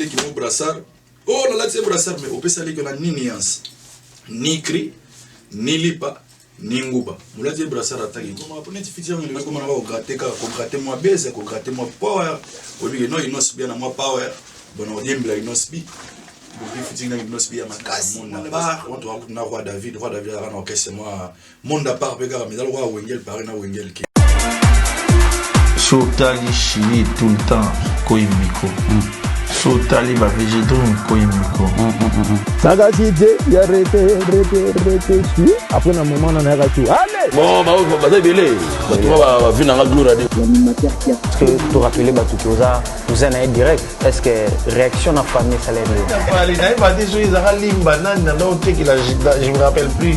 qui m'ont brassard. Oh là là, c'est brassard, mais au PSA, il y a ni nuance, ni cri, ni lipa, ni nguba. Moula dit brassard attaqué. Comment après tu fais mais comment on va gratter moi baisse, gratter moi power. Au lieu non, il n'ose bien à moi power. Bon, on dit il n'ose bien. Beaucoup footing il n'ose bien à ma casse. Mon part, on doit avoir roi David à l'orchestre moi. Mon part, regarde, mais dans le roi Wengel par un Wengel qui. Sotali chili tout le temps, Koimiko. Sotali va végétal, Koimiko. Sagacité, il y a arrêté, après un moment, on a arrêté. Allez! Bon, bah, c'est belé. Tu vas venir dans la gloire. Est-ce que tu rappelles Batoukoza, vous en avez direct? Est-ce que réaction à famille, ça l'aide? Je ne me rappelle plus.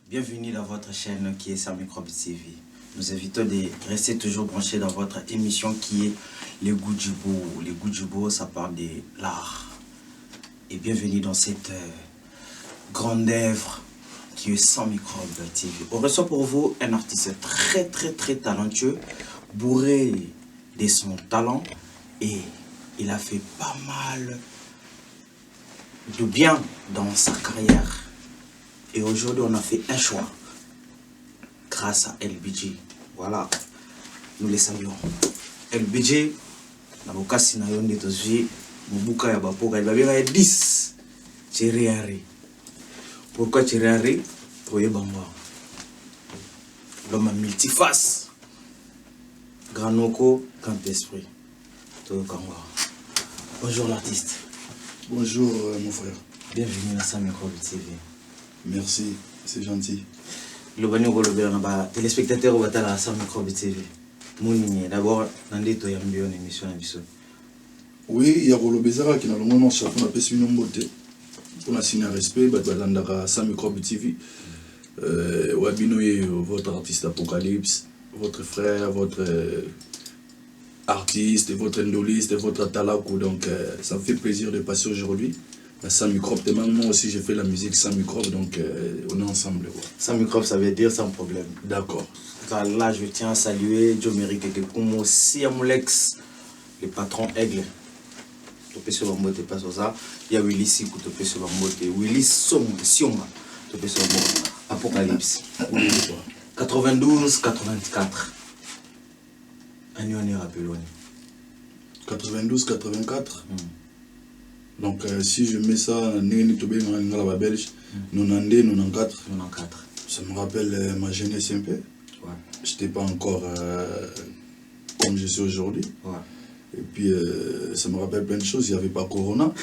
Bienvenue dans votre chaîne qui est Sam Microbe TV. Nous invitons de rester toujours branchés dans votre émission qui est Les Goûts du Beau. Les Goûts du Beau, ça parle de l'art. Et bienvenue dans cette grande œuvre qui est Sam Microbe TV. On reçoit pour vous un artiste très talentueux, bourré de son talent, et il a fait pas mal de bien dans sa carrière. Et aujourd'hui, on a fait un choix grâce à LBJ. Voilà, nous les saluons. LBJ, Naboka Sinayon de Tozi, Mubuka Yabapoka, il va bien 10. Thierry. Pourquoi Thierry? Oye Bamba. L'homme à multiface. Grand Noko, grand esprit. Bonjour l'artiste. Bonjour mon frère. Bienvenue dans Sam Microbe TV. Merci, c'est gentil. Le téléspectateur au Batala Sam Microbe TV. D'abord, Nandito Yambio, une émission. Oui, il y a Rolo Bezara qui n'a le nom chaque fois appelé une beauté. Pour la signer respect, Batala Sam Microbe TV. Wabinoye, votre artiste Apocalypse, votre frère, votre artiste, votre endoliste, votre talakou. Donc, ça me fait plaisir de passer aujourd'hui. Sans microbe, moi aussi j'ai fait la musique sans microbe, donc on est ensemble. Ouais. Sans microbe, ça veut dire sans problème. D'accord. Là, je tiens à saluer Joe Mérique comme aussi Amulex, le patron Aigle. Tu sur le pas sur ça. Il y a Willy Sikou, tu sur le Willy Sioma, tu sur le Apocalypse. 92, 84. Année on est rappelé. 92, 84. Donc si je mets ça en la belge, 92, 94, ça me rappelle ma jeunesse un peu. Ouais. Je n'étais pas encore comme je suis aujourd'hui. Ouais. Et puis ça me rappelle plein de choses, il n'y avait pas Corona.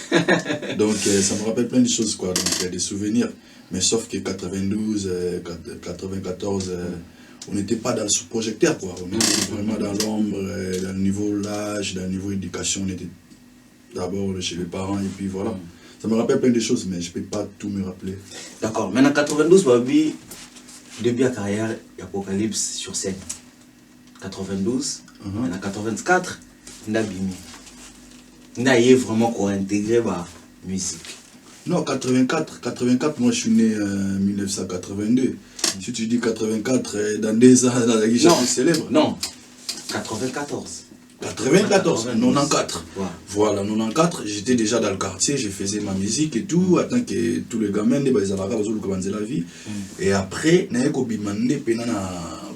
Donc ça me rappelle plein de choses, quoi. Donc il y a des souvenirs. Mais sauf que 92, 94, on n'était pas dans ce projecteur, quoi. On était vraiment dans l'ombre, dans le niveau l'âge, dans le niveau éducation, on était d'abord chez les parents et puis voilà. Ça me rappelle plein de choses, mais je ne peux pas tout me rappeler. D'accord. Maintenant, 92, Babi, début de carrière, Apocalypse sur scène. 92, maintenant 84, Ndabimi. Ndaye vraiment pour intégrer la musique. Non, 84, moi je suis né en 1982. Si tu dis 84, dans des ans, dans la guichet célèbre. Non, 94. 94, 94. Ouais. Voilà, 94, j'étais déjà dans le quartier, je faisais ma musique et tout, attends que tous les gamins, ils allaient la vie. Et après,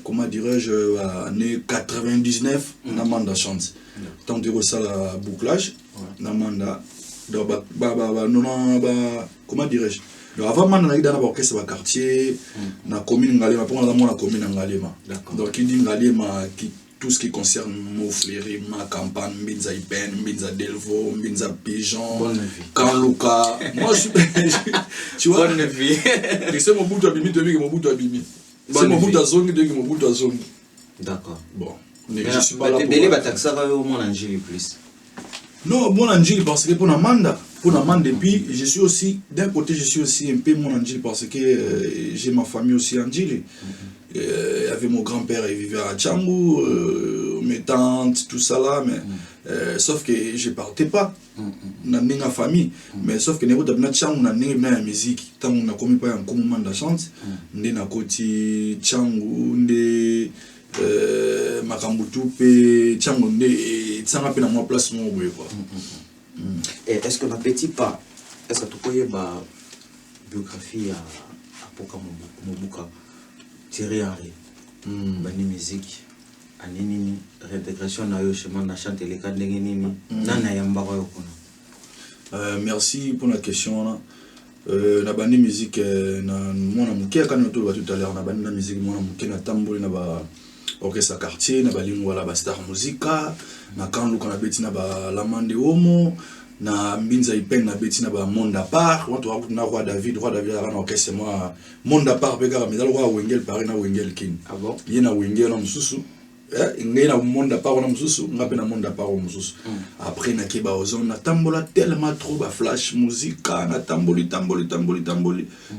comment dirais-je, année 99, Namanda chante. Tant que ça, la bouclage, Namanda, comment dirais-je, avant on a eu dans le quartier, dans la commune Ngalema, pour la commune Ngalema. Donc il dit Ngalema qui tout ce qui concerne Moufleri, ma campagne, Mbinza Ipen, Mbinza Delvo, Mbinza Pigeon, Kanluka. Moi je suis. Tu vois? Bonne vie. C'est mon bout à Bimi, c'est mon bout à Bimi. C'est mon bout à zone, mon bout à zone. D'accord. Bon. Mais je suis pas là. Mais ça va au monde Angéli plus. Non, mon Angéli parce que pour Namanda. Et puis je suis aussi, d'un côté, je suis aussi un peu mon Angéli parce que j'ai ma famille aussi Angéli. Il y avait mon grand-père, il vivait à Tchambou, mes tantes, tout ça là, mais sauf que je partais pas na ninga famille mais sauf que neko tabna changu na ninga na musique tant on a commis pas un moment de chance ndé na koti changu ndé makambutu pe changu ndé tsanga pe na moi place mo boye quoi. Et est-ce que na petit pas est-ce que tu connais ba biographie à Poka Mobuka Thierry Henry bani musique anini réintégration na yo chemin na chante les cadres nini nana yamba ko kuna. Merci pour la question là. Na bani musique na mona muke kana to tout à l'heure na bani musique mona muke na tamboli na ba orchestre quartier na ba lingwa la ba star musica na kanlu kana beti na ba lamande homo na mbinza ipeng na beti na ba monde à part watu wa na roi David na orchestre moi monde à part pega mais roi wengel pare na wengel king. Ah bon? Yena wengel na mususu ngai na monde à part na mususu ngape na monde à part mususu après na keba ozon na tambola tellement trop ba flash musica na tamboli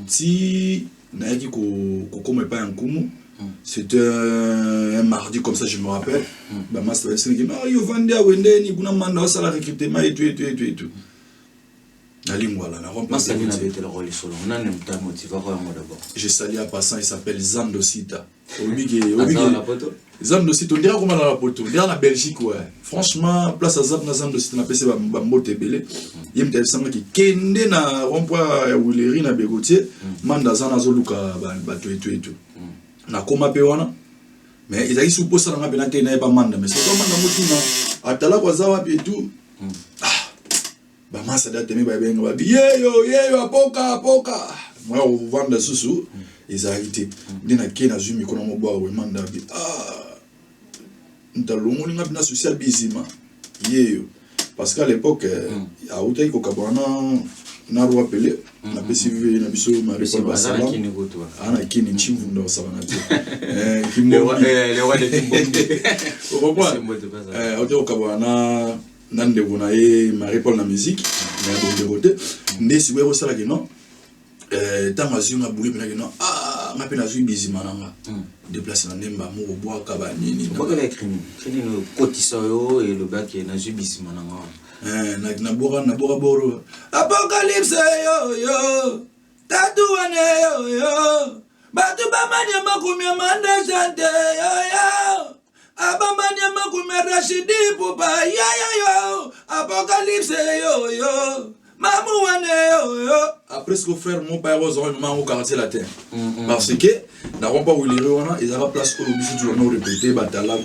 ti na yaki ko comme pas un kumu. C'était un mardi comme ça je me rappelle bah moi c'était c'est qui non yo vende wende ni kuna manda ça la recrutement et tout na lingwa là na moi ça vient avec le rôle solo on a un temps motivé quoi d'abord j'ai sali à passant il s'appelle Zando Sita obligé Zando Sita on dirait comment dans la poto on dirait la Belgique ouais franchement place à Zando Sita na pese ba mbote belé yem tel sanga ki kende na rond-point Wileri na Begotier manda zana zoluka ba tout na koma pe wana mais ils a supposé ça na benate na ba manda mais c'est manda motina atala kwa zawa pe tout ba masa date me ba benga ba yeyo apoka moi au vendre susu ils a arrêté ndina kena zumi kona mo bwa we manda bi ntalongo linga bina social bizima yeyo parce qu'à l'époque a utai ko kabana na roi pelé na pesive na biso mari pa basala ana kini chimvu ndo sabana te le roi de Timbombe au revoir auto kabana nande bona e mari Paul na musique mais bon de côté ndesi we rosala ke non tanga zunga buli pena ke non ngape na zui bizima nanga déplacer na nemba mo boa ka ba nini ko ka écrit no kotisa yo et le gars qui na zui bizima nanga na bora boro apocalypse yo tatuane yo batu ba manya makumi manda jante yo abamanya makumi Rashidi pupa yo apocalypse yo mamouane yo après ce que frère mon père aux maman au quartier latin parce que na rompa Wileri wana ils avaient place au bisu tout le répéter batala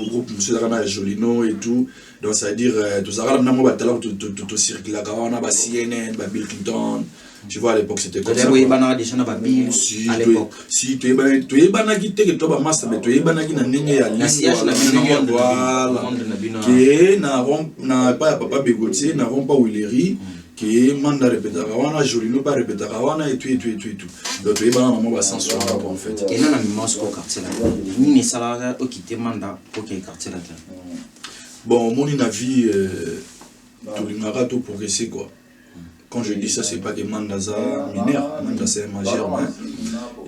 groupe monsieur Rana Jolino et tout donc ça veut dire tout ça là na mo batala tout circuler la wana ba CNN ba Bill Clinton tu vois à l'époque c'était comme ça oui bana déjà na ba Bill à l'époque si tu es bana qui te que toi ba master mais tu es bana qui na ninge ya lingua voilà que na pas papa Begotier na rompa Wileri qui manda répéter wana Jolino pas répéter wana et tout donc tu es bana maman ba sans en fait et non na Moscou quartier là ni salaire au quitter manda pour qu'il quartier là bon mon na vie tout le monde tout progresser quoi. Quand je dis ça, c'est pas que mandaza mineur, mandaza majeur,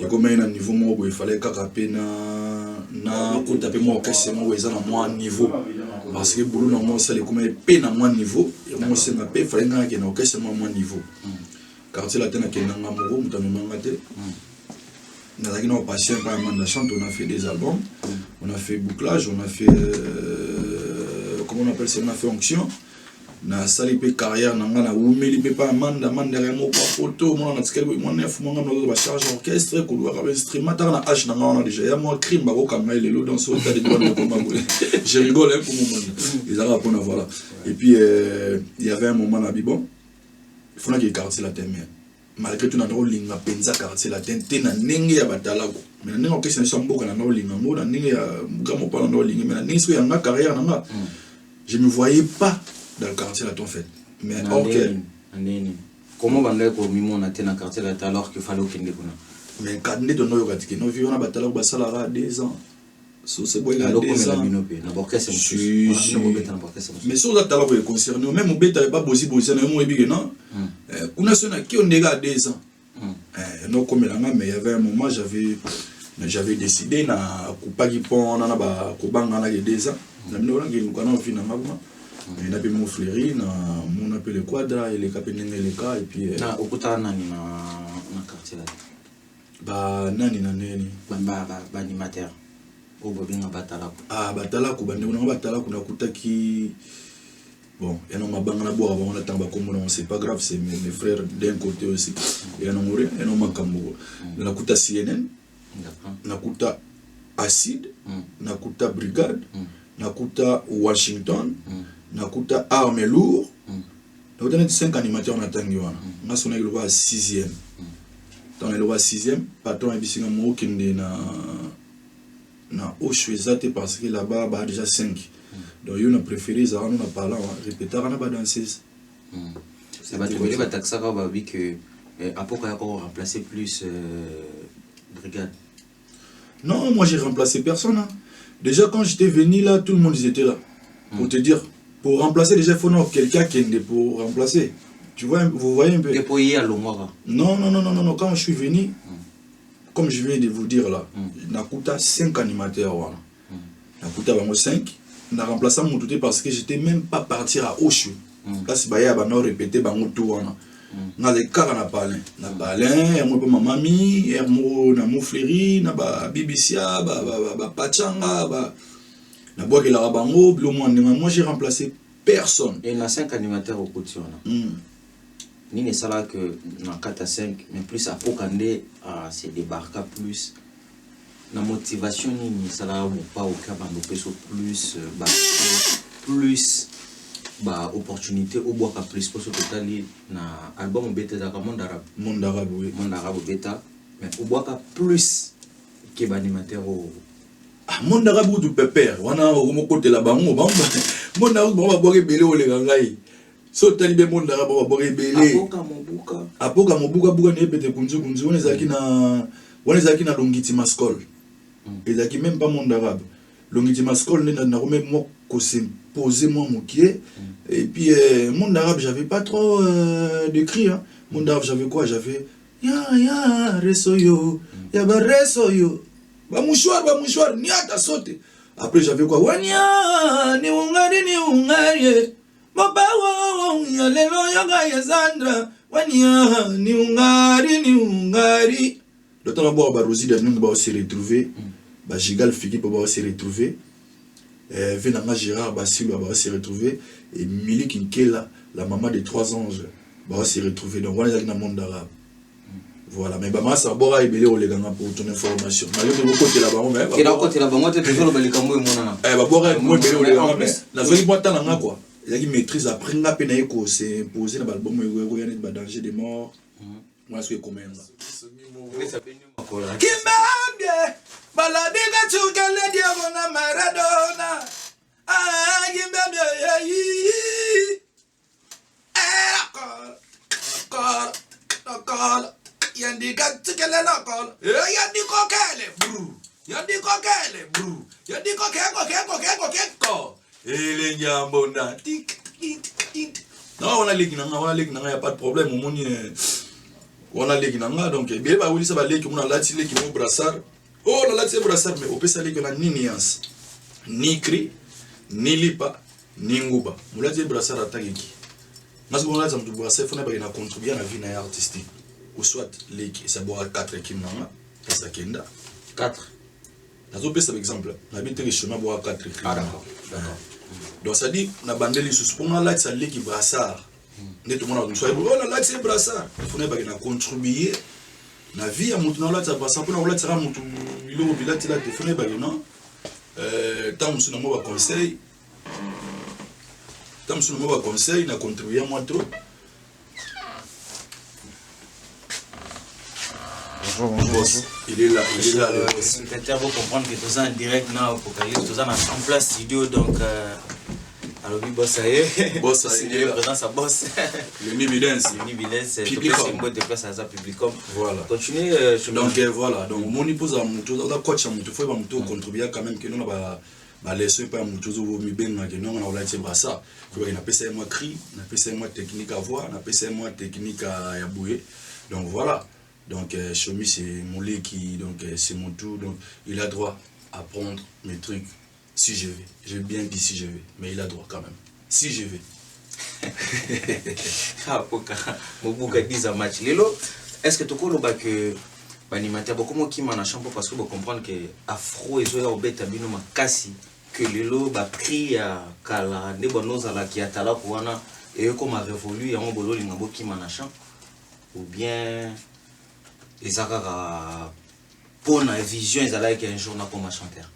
et comme il y a un niveau où il fallait qu'après na taper moi orchestre moi ils ont moins niveau parce que boulot non moi ça les comme peine à moins niveau et moi c'est ma paix fallait que na orchestre moins niveau car c'est la tena que na ngamo mutano mangate na la gina patient par manda chante on a fait des albums on a fait bouclage on a fait comment on appelle ça on a fait onction na sali pe carrière na ngana umeli pe pa manda remo pa photo mona na tsikeli mo nef mo ngana ba charge orchestre ko lwa ka instrument na h na ngana déjà ya mo crime ba ko kanga lelo dans ce état de droit de combat. Je rigole un peu moment ils avaient pour voilà et puis il y avait un moment là bon il faut qu'il quartier la thème malgré tout na ndo linga penza quartier la thème te na nenge ya batala ko mais na nenge question so mboka na ndo linga mo na nenge ya mukamo pa na ndo linga mais na nenge so ya nga carrière na je me voyais pas dans le quartier là en fait mais ok comment bandai ko mimo na tena quartier là alors qu'il fallait qu'il nekuna mais quand on est dans nos quartiers no vivons na batala ba salara 2 ans so c'est boy là 2 ans na borkesse mais sur la tala ko concerné même au beta pas bosi na mo ebi non kuna sona ki on nega 2 ans non comme là mais il y avait un moment j'avais décidé na kupaki pon na ba ko banga na 2 ans na mino ngi ko na fina ngabuma Il y a mon fléri, mon appelé le quadra, et les capitaines et les cas, et puis. Na okuta nani na quartier là. Bah, nani na nani. Ba animateur. Ou babinga batalaku. Ah, batalaku, batalaku na kuta qui. Bon, il y a un mabanga na boire avant la tamba comme on c'est pas grave, c'est mes frères d'un côté aussi. Il y a un mourir, il y a un makambo. Na kuta CNN, na kuta Acide, na kuta Brigade, na kuta Washington, na kuta Armes Lourdes. Donc on a 5 animateurs na tangi wana. Na sona ile wa 6e. Dans le wa 6e, patron et bisinga mo kende na Oshwezate parce que là-bas bah déjà 5. Donc on a préféré ça on a parlé répéter on a pas danser. C'est pas tu vas taxer quand bah oui que après quand on remplacer plus Brigade. Non, moi j'ai remplacé personne. Hein. Déjà quand j'étais venu là, tout le monde était là. Pour te dire, pour remplacer déjà il faut avoir quelqu'un qui est pour remplacer. Tu vois, vous voyez un peu. Déployer à Lomora. Non, quand je suis venu, comme je viens de vous dire là, Nakuta 5 animateurs. Voilà. Nakuta 5. On a remplacé mon tout parce que j'étais même pas parti à Oshu. Là, c'est Baya, on a répété, on a des cas à parler. On a parlé, on a mamami, on a moufleri, on a bibicia, on a pachanga, on a bois de la rabango, moi j'ai remplacé personne. Et il y a 5 animateurs au côté. Ni ne sala que na 4 à 5, mais plus à Pokandé, c'est débarquer plus. La motivation ni sala ou pas au cabano peso plus plus opportunité au bois plus pour ce total na album bêta da monde arabe oui monde arabe bêta mais au bois plus que animateur au monde arabe du pépère wana au côté là bas monde arabe ba boire belé au les gangai so talibe monde arabe ba boire belé apoka mobuka buka ne pete kunzu on ezaki na longiti maskol ezaki même pas monde arabe longiti maskol na remet moi ko s'imposer moi mokié et puis monde arabe j'avais pas trop de cris hein. Monde arabe j'avais quoi j'avais ya resoyo ya ba resoyo ba mouchoir ni ata sauter après j'avais quoi wanya ni ungari mabawo ya lelo yoga ya Sandra wanya ni ungari le temps d'abord ba Rosie de nous ba se retrouver ba Gigal Fiki ba se retrouver Venanga Gérard Bassilo va se retrouver et Mili Kinkela la maman des 3 anges va se retrouver donc voilà dans le monde arabe voilà mais bah ça bora ibelé au leganga pour ton information malgré que côté là-bas mais qui là côté là-bas moi tu toujours le balikambo mona bah bora moi ibelé au leganga mais la zone boîte là quoi il y a qui maîtrise après nga pena eko c'est poser dans l'album il y a des danger de mort moi ce que comment là Kimbabye baladiga chukele diamona Maradona Kimbabye Akol Yandika chukele nakol Yandiko keko Ele nyambona tik non on a les y a pas de problème au monde on a les donc bien bah oui ça va les qui on a là qui mon brassard oh là c'est brassard mais au pesa les na ni nuance ni cri ni lipa ni nguba mula c'est brassard attaque qui parce qu'on a ça du brassard faut na contribuer à la vie na artistique ou soit les qui ça boire 4 qui nanga ça kenda 4 nazo pesa par exemple na bité que chemin boire 4 qui d'accord donc ça dit na bandeli sous pour là ça les qui brassard net tout le monde soit oh là c'est brassard il faut na contribuer na vie à mutu na là ça brassard pour na là ça mutu bilo bilati là te faut na non tant musu na mo ba conseil tant musu na mo ba conseil na contribuer moi trop. Bonjour. Il est là. Le spectateur va comprendre que tout ça en direct now pour qu'il tout ça en place studio donc alors oui boss ça y est. Boss ça y est. Présent sa boss. Le Nibilens. Publicom. De place à ça Publicom. Voilà. Continuez. Donc voilà. Donc mon épouse a mutu on a coach a mutu faut ba mutu contribuer quand même que nous ba leçon pas mutu zo mi benga que nous on a là ça. Faut que na pesa moi cri, na pesa moi technique à voix, na pesa moi technique à bouer. Donc voilà. Donc Chomi c'est mon lit qui donc c'est mon tour donc il a droit à prendre mes trucs si je vais. J'ai bien dit si je vais mais il a droit quand même. si je vais. Mobuka 10 match. Lelo, est-ce que tu connais que l'animateur beaucoup qui m'a chambre parce que vous comprendre que afro et zoya obeta bino makasi que lelo ba prix à kala ne bonoza la qui atala kuana et comme a révolu ya ngobolo lingabo qui m'a chambre ou bien les akara pour na vision ils allaient qu'un jour na comme chanteur.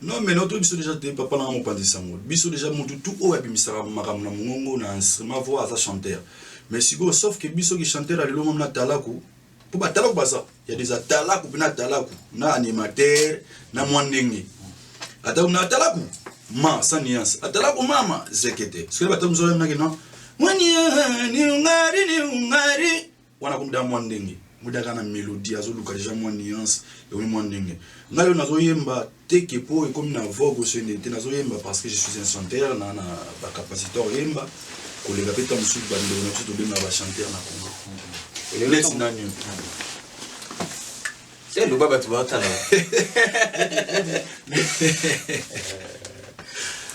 Non mais notre biso déjà te papa na mo pas de sango. Biso déjà mon tout o abimisara makam na mongo na instrument voix à chanteur. Mais si go sauf que biso qui chanteur à lelo mom na talaku pour ba talaku basa. Il y a des atalaku pina talaku na animateur na mwandenge. Ata na talaku ma sans nuance. Atalaku mama zekete. Ce que ba tamzo na kino. Mwani ni ungari wana kumda mwandenge. Muda kana mélodie azoluka déjà moins nuance et moins ndenge. Ngalo nazoyemba teke po et comme na vogue sur n'était nazoyemba parce que je suis un chanteur na ba capacité yemba kolega peta musu bando na tout bien na ba chanteur na Congo. Et le laisse na nyo. C'est le baba tu vas tala.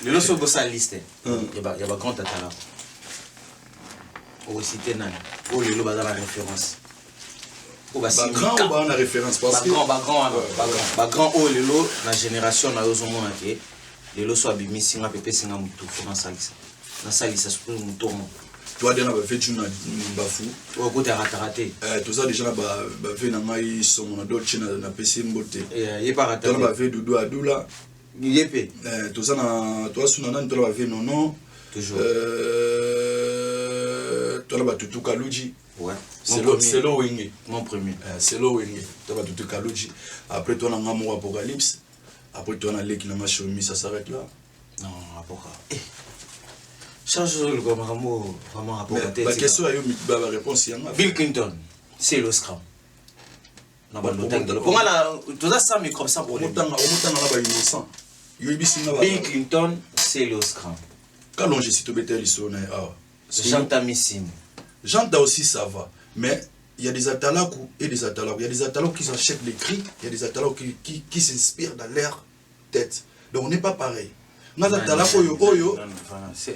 Le loso bossa liste. Il y a ba grand tala. Au cité nan. Oh le baba la référence. Grand ou pas la référence parce que grand oh lelo la génération na yozo mona ke lelo so abimi singa pepe singa mutu fona salisa na salisa sur mutu mo toi déjà ba fait une bafu o côté raté tout ça déjà ba fait na mai somo na dolce na PC mbote ye pas raté ba fait doudou adula yepe tout ça na toi suna na toi ba fait non toujours toi ba tutu kaluji. Ouais. C'est le wing. Mon premier. C'est le wing. Tu vas tout Kaluji. Après toi, on a un Apocalypse. Après toi, on a l'équipe de ça s'arrête là. Non, Apocalypse. Change le mot vraiment Apocalypse. La question est la réponse. Bill Clinton, c'est le scrum. Pour moi, tout ça, ça micro sans problème. Bill Clinton, c'est le scrum. Quand on cite Betel, J'entends J'entends aussi ça va, mais il y a des atalaku et des atalaku. Il y a des atalaku qui s'achètent les cris, il y a des atalaku qui s'inspirent dans leur tête. Donc on n'est pas pareil. Nous atalaku oyo.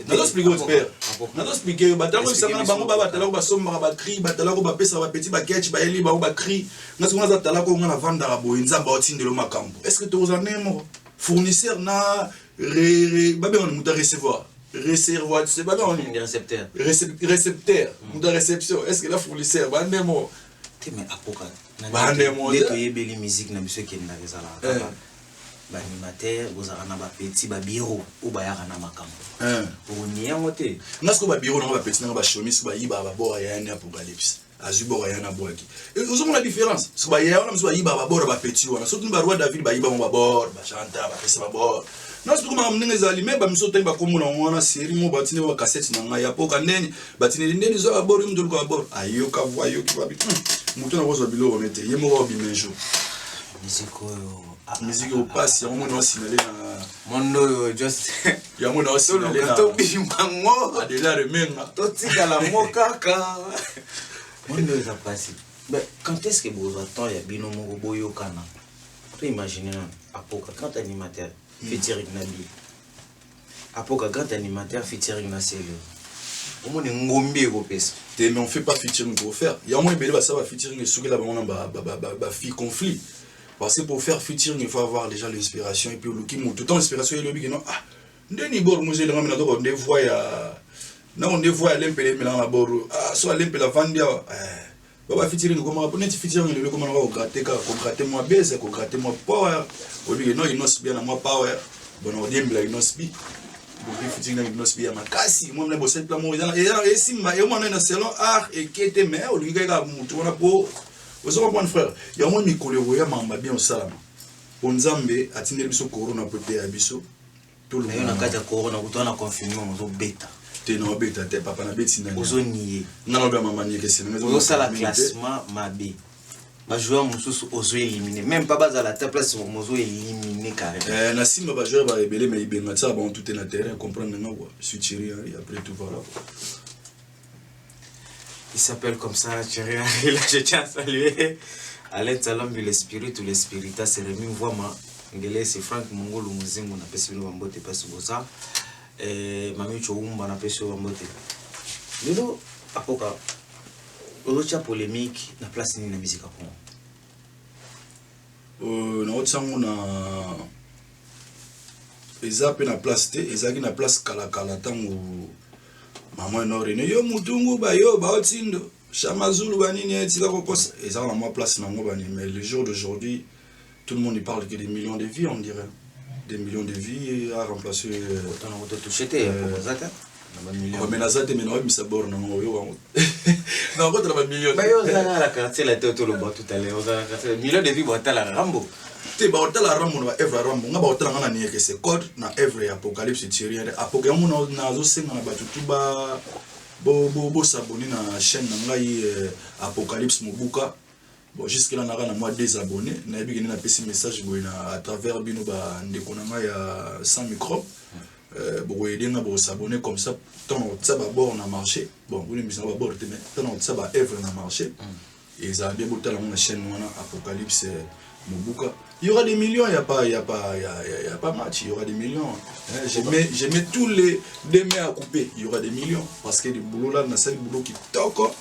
Nous expliquons au père. Nous expliquons. Batalaku ça na bango ba batalaku ba somba ba cri, batalaku ba pesa ba petit ba catch ba eli ba cri. Nous sommes atalaku on a vendre la boy nzamba otindelo makambo. Est-ce que tu os en aimons fournisseur na ba bien on muta recevoir. Réservoir, c'est pas bien. Récepteur. Récepteur. Ou de réception. Est-ce que la fournisseur va aller moi? Mais apoka. Va aller moi. Dès que y a belle musique, na monsieur qui est na rezala. Ba animateur, vous avez un petit ba bureau ou ba yara na makambo. Pour nier moté. Nasko ba bureau na ba petit na ba chemise ba yiba ba bora ya ni apocalypse. Azubora ya na boaki. Et vous avez la différence. Ce ba ya na so ba yiba ba bora ba petit wana. Surtout ba roi David ba yiba ba bora ba chanta ba pesa ba bora. Nasi tukuma mnenge zali meba misoto imba komuna wana série mo batine wa cassette na nga ya poka ndeni batine ndeni zo aboro mdulu ko aboro ayo ka voix yo ki babi mutu na bozo bilo onete yemo wa bimenjo musique au passe ya mo na sinale na mondo just ya mo na sinale na to bimango adela remenga to tika la mokaka mondo ça passe. Mais quand est-ce que vous attendez ya bino mo boyo kana to imaginer apoka quand animateur featuring Nabi. Apoka grand animateur featuring na Célio. Au moins ngombe ko pesa. Mais on fait pas featuring pour faire. Il y a moins belle ça va featuring et souki là ba fi conflit. Parce que pour faire featuring il faut avoir déjà l'inspiration et puis le qui tout temps l'inspiration il dit non ah ndeni bor mo zeli ngamina to on voit ya na on voit l'empele mela na bor ah so l'empele vandia baba featuring comment pour net featuring le comment on va gratter moi baisse ko gratter moi power au lieu non il n'ose bien à moi power bon on dit blague non spi beaucoup featuring avec non spi à ma kasi moi me bosser plan moi et simba et moi na salon art et qui était mais au lieu ga mutu na po vous avez mon frère il y a moi mikolo ya mamba bien au salama onzambe atindeli biso corona pote ya biso tout le monde na kata corona kutana confinement mo beta non beta te papa na beti na ozonier non ba mama nier que c'est mais on ça la classement mabe ba joueur mususu ozo éliminer même pas bas à la place mozo éliminer carrément na simba ba joueur ba rebelle mais ibenga ça ba tout est na terrain comprendre nga quoi suis Thierry Henry après tout voilà il s'appelle comme ça Thierry Henry là je tiens à saluer Alain Salam de l'esprit tout l'espirita c'est remis voix ma ngele c'est Frank Mongolo Muzingu na pesi bino bambote pesi boza Mami Choumba na peso Bambote. Lelo apoka ocha polémique na place ni na musique à na otsango na eza pe na place te ezaki na place kala tango maman no rene yo mutungu ba yo ba otindo chamazulu banini etika kokosa eza na moi place nango bani mais le jour d'aujourd'hui tout le monde ne parle que des millions de vies on dirait des millions de vies à remplacer autant on te toucher te pour ça mais na zate mais na mi sabor na ngo yo wango na ko tra millions ba yo za la quartier la tête le bas tout à l'heure za quartier millions de vies bota la Rambo te ba otala Rambo na Evra Rambo nga ba otala ngana ni que c'est code na Evra Apocalypse Thierry Apocalypse na zo senga na batu tuba bo s'abonner na chaîne na ngai Apocalypse Mobuka bon jusque là na moi désabonné na yebi na pesi message boina à travers bino ba ndeko na ngai ya 100 micro bon aider na bo s'abonner comme ça tant ça va bord na marché bon vous les mise na bord te mais tant ça va Evra na marché et ça bien botala na chaîne wana Apocalypse Mobuka. Il y aura des millions, il y a pas match, il y aura des millions. Je mets tous les mains à couper, il y aura des millions. Parce que le boulot là, c'est le boulot qui toque.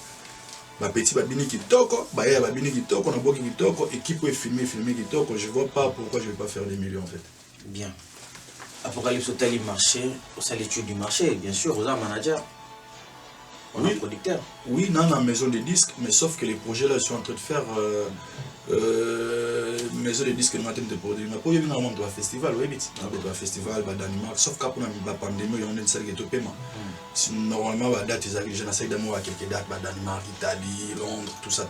Ma petit babini qui toque, ya babini qui toque, on a beau qui toque, et qui peut filmer qui toque. Je vois pas pourquoi je vais pas faire des millions en fait. Bien. Apocalypse au tali marché, au l'étude du marché, bien sûr, vous avez un manager. On est un producteur. Oui, dans la maison de disques, mais sauf que les projets là, ils sont en train de faire maison de disques de produire. Mais pour y venir à un festival, oui, un festival, Danemark, sauf qu'après la pandémie, on a une salle qui est au paiement. Normalement, la date, ils arrivent, j'essaie d'avoir quelques dates, Danemark, Italie, Londres, tout ça,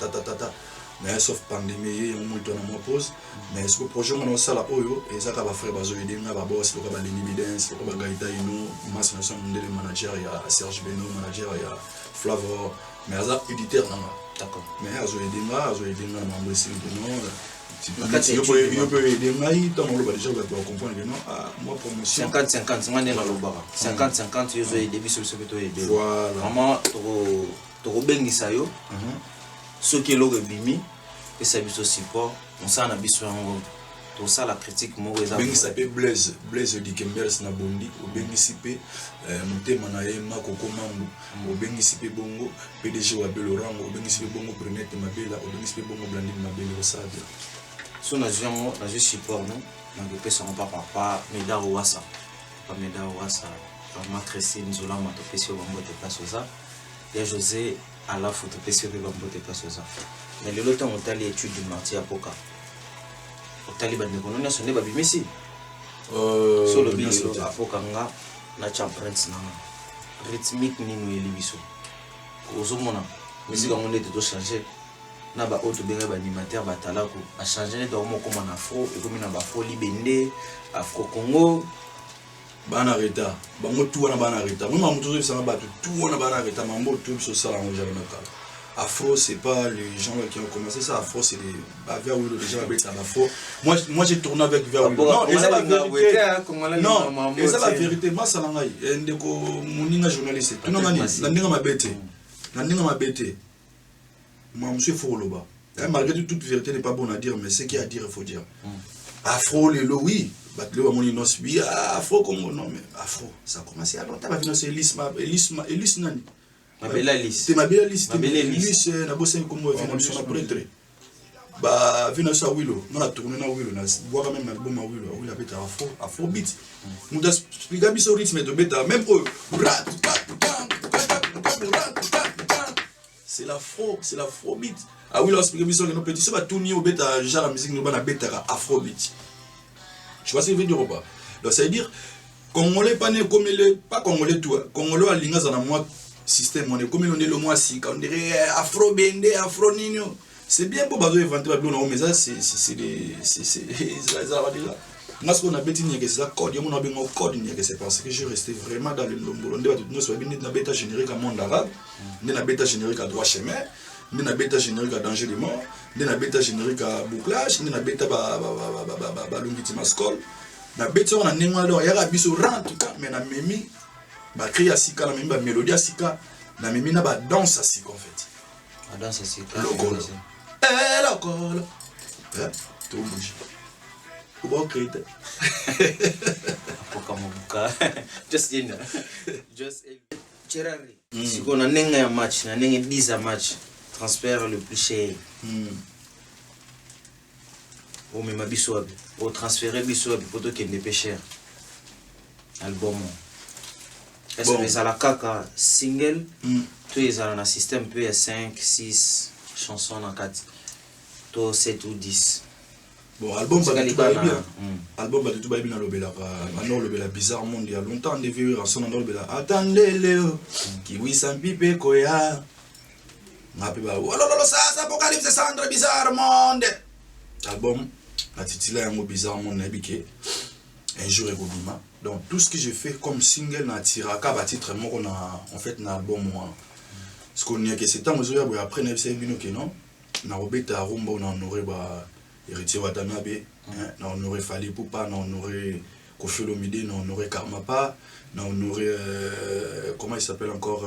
mais sauf pandémie, on monte en pause. Mais ce projet, on a ça là, et ça va faire bazo aider, on va boss, on va les évidences, on va gaïta, nous, masse nationale, le manager, il y a Serge Beno, manager, il y a Flavor, mais ça éditeur, non. D'accord. Mais azo aider, on va essayer de nous. Il peut aider, tant on va déjà comprendre que non, moi promotion. 50-50, moi, on a 50-50, ils ont aidé, sur ce que tu as aidé. Voilà. Vraiment, tu as bien dit ça, ceux qui l'ont bimi et ça biso support on s'en a biso yango tout ça la critique mo eza bengi s'appelle Blaise Dikembers na bondi o bengi sipe mutema na ye makoko mambu o bengi sipe bongo PDG wa Belorango o bengi sipe bongo Prenette Mabela o bengi sipe bongo Blandine Mabela osadi so na jango na je support non na que pesa on papa meda wasa pas meda wasa vraiment très nzola ma to pesi o bambo te place ça et José à la photo PC de Bambote Kasoza. Mais le temps où tu as l'étude du martyr à Poka, au Taliban de Bononia, ce n'est pas Bimessi. Sur le bilan à Pokanga, la Champrense, rythmique ni nous élibiso. Aux hommes, mais si on est de changer, n'a pas autre béret animateur, Batalaku, a changé de homo comme un afro, et comme un afro libendé, afro-congo. Banareta, bango tout wana banareta. Moi mamuto ça va tout wana banareta, mambo tout sur ça là on jamais nakala. Afro c'est pas les gens là qui ont commencé ça, Afro c'est des vers où les gens habitent en Afro. Moi j'ai tourné avec vers où. Non, et ça la vérité. Non, et ça la vérité, moi ça langai. Ndeko muninga journaliste. Tout nangani, ndinga mabete. Ndinga mabete. Moi monsieur Foroba. Malgré toute vérité n'est pas bon à dire mais ce qu'il y a à dire il faut dire. Afro les oui. Batlo amoni no subi afro Congo non mais afro ça commencé à longtemps va venir c'est Elise nani Mabela Elise c'est Mabela Elise na bosse comme venir sur la prêtre ba venir sur Willow non la tourner na Willow na boire même album Willow a beta afro beat nous expliquer biso rythme de beta même c'est l'afro beat ah Willow expliquer biso no petit ça va tourner au beta genre la musique no ba na beta afro beat. Tu vois ce que je veux dire ou pas? Donc ça veut dire Congolais pas né comme les pas Congolais tout Congolais à l'ingas dans moi système on est comme on est le mois si on dirait afro bendé afro nino c'est bien pour baser inventer la blonde mais ça c'est ça va déjà parce qu'on a bêti ni que ça code on a bien un code ni que c'est parce que je restais vraiment dans le lombo on doit tout nous soit bien dans bêta générique à monde arabe ni dans bêta générique à droit chemin ni dans bêta générique à danger de mort ni dans bêta générique à bouclage ni dans bêta ba longiti mascol na bêta on a nengo alors il y a biso rentre mais na memi ba créer sika na memi ba mélodie sika na memi na ba danse sika en fait la danse sika lokolo tout bouge ou bon créer Pokamuka. Just Cherari. Si on a un match, on a 10 match, transfert le plus cher. Au même bisouab, au transférer bisouab pour toi qui est pas cher. Album. Est-ce que ça la caca single? Tous les ans un système peut 5, 6 chansons en 4. Toi 7 ou 10. Bon, album bah tu vas bien. Album bah tu vas bien lobela. Maintenant lobela bizarre monde il y a longtemps des vieux rançons dans lobela. Attendez Léo. Qui oui sans pipe koya. Ngapi ba. Oh lolo ça apocalypse Sandra bizarre monde. Album la titila yango bizarre monde na bike. Un jour et bobima. Donc tout ce que j'ai fait comme single na tiraka ba titre moi on a en fait na album moi. Ce qu'on y a que c'est temps aujourd'hui après na c'est bino que non. Na robeta rumba on aurait ba héritier Watanabe, on aurait Fali Poupa, on aurait Kofi Olomide, on aurait Karmapa, on aurait comment il s'appelle encore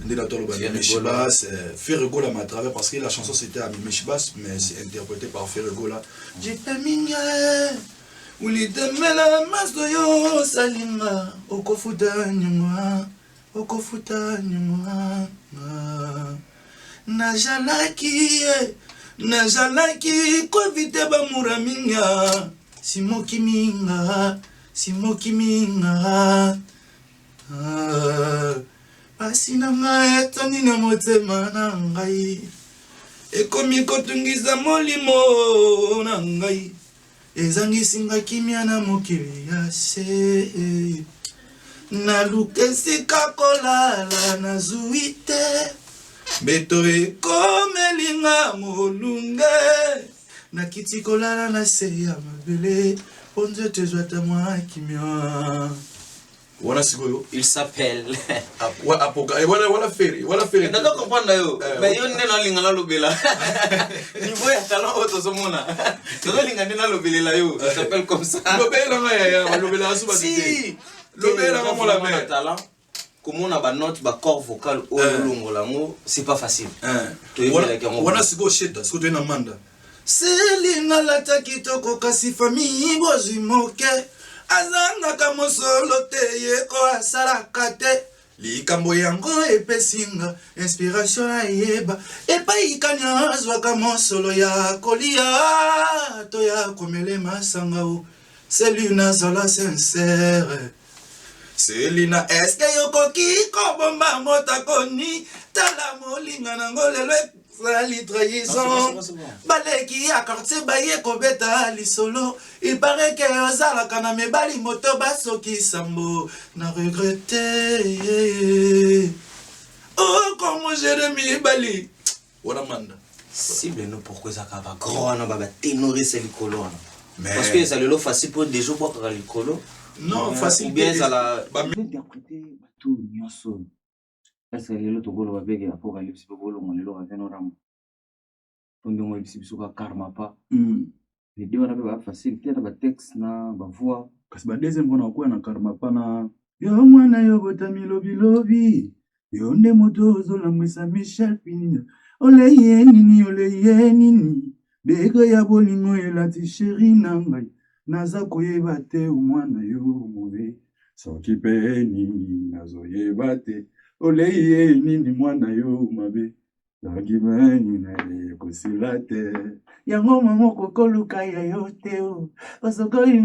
Meshibas, Ferregola m'a travers parce que la chanson c'était à Meshibas mais c'est interprété par Ferregola. J'ai pas mignon, ou les demela masdoyo salinga, okofuta nyuma, Najalaki kovite ba muraminga simoki minga pasina nga etoni na motema na ngai ekomi kotungisa molimo na ngai ezangisi nga kimia na mokili ya se naluka esika kolala nazwi te Beto ekomelinga molunge nakiti kolala na se ya mabele ponzo tezwata mwa kimia. Wana sikoyo il s'appelle voilà ferry nda comprendre yo mais yo nena linga la lobela niveau ya talent auto somona to linga nena lobelela yo il s'appelle comme ça lobela ya lobela suba si lobela ngamo la mer talent. Comme on a ba note ba corps vocal au longo lango c'est pas facile wana siko sheta siko to na manda selina lata kitoko kasi famille bozimoke azanga ka mosolo te yeko asala kate likambo yango epesinga inspiration ayeba epai kanyazwa ka mosolo ya kolia to ya komele masanga o selina sala sincère Selina est-ce que yokoki kobomba mota koni tala molinga nango lelo sali trahison baleki akarte baye kobeta lisolo il paraît que ozala kana mebali moto basoki sambo na regretter oh comment Jérémie bali wana manda si beno pourquoi ça va grand na baba ténorer c'est likolo parce que ça le facile pour des jours pour likolo. Non, facile bien ça la interpréter tout nyonso. Est-ce que le togolo va bege apocalypse bolo ngolelo va venorama. Tondongo ibisibiso ka karma pa. Les deux on facile peut-être ba texte na ba voix kasi ba deuxième fois na kwa na karma pa na yo mwana yo botami lobi yo nde moto zola mwisa Michel Pinya oleye nini bego ya bolingo elati chéri na ngai naza koyeba te umwana yo move soki pe nini nazoyeba te oleye nini mwana yo mabe soki pe nini kosila te yango mama kokoluka ya yo te o osokoli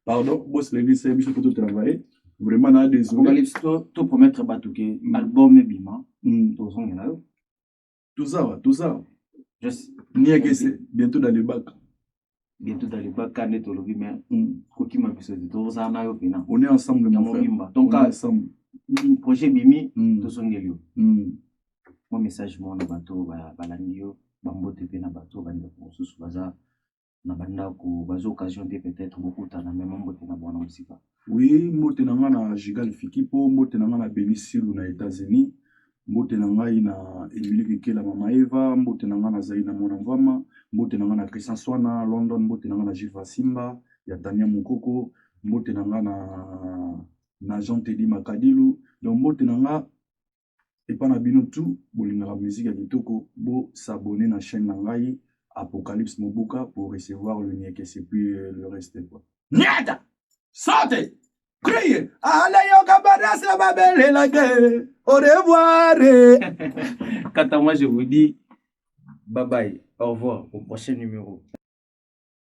pardon boss le lycée biso pour travailler vraiment na désolé apocalypse to promettre batuke album bima to son là tout ça juste bientôt dans les bacs quand tu le mais koki ma biso to ça na yo pina on est ensemble mon frère donc ensemble projet bimi to songelio mon message mon bato balandio bambote pe na bato banda kosusu baza na banda ko bazo occasion de peut-être beaucoup tana même mbote na bwana musika oui mbote na nga na Jigal Fikipo mbote na nga na Benisilu na États-Unis mbote na ngai na Emily Kekela mama Eva mbote na nga na Zaina mwana Mvama mbote na nga na Christian Swana London mbote na nga na Jiva Simba ya Tania Mukoko mbote na nga na Jean Teddy Makadilu donc mbote na nga Et pas na bino tout, la musique à Kitoko, bo s'abonner à la chaîne Nangai, Apocalypse Mobuka pour recevoir le niek et puis le reste quoi. Nieta! Saute! Criez! Allez, yo kabadas la babelle la gueule! Au revoir! Quant à moi, je vous dis bye bye, au revoir au prochain numéro.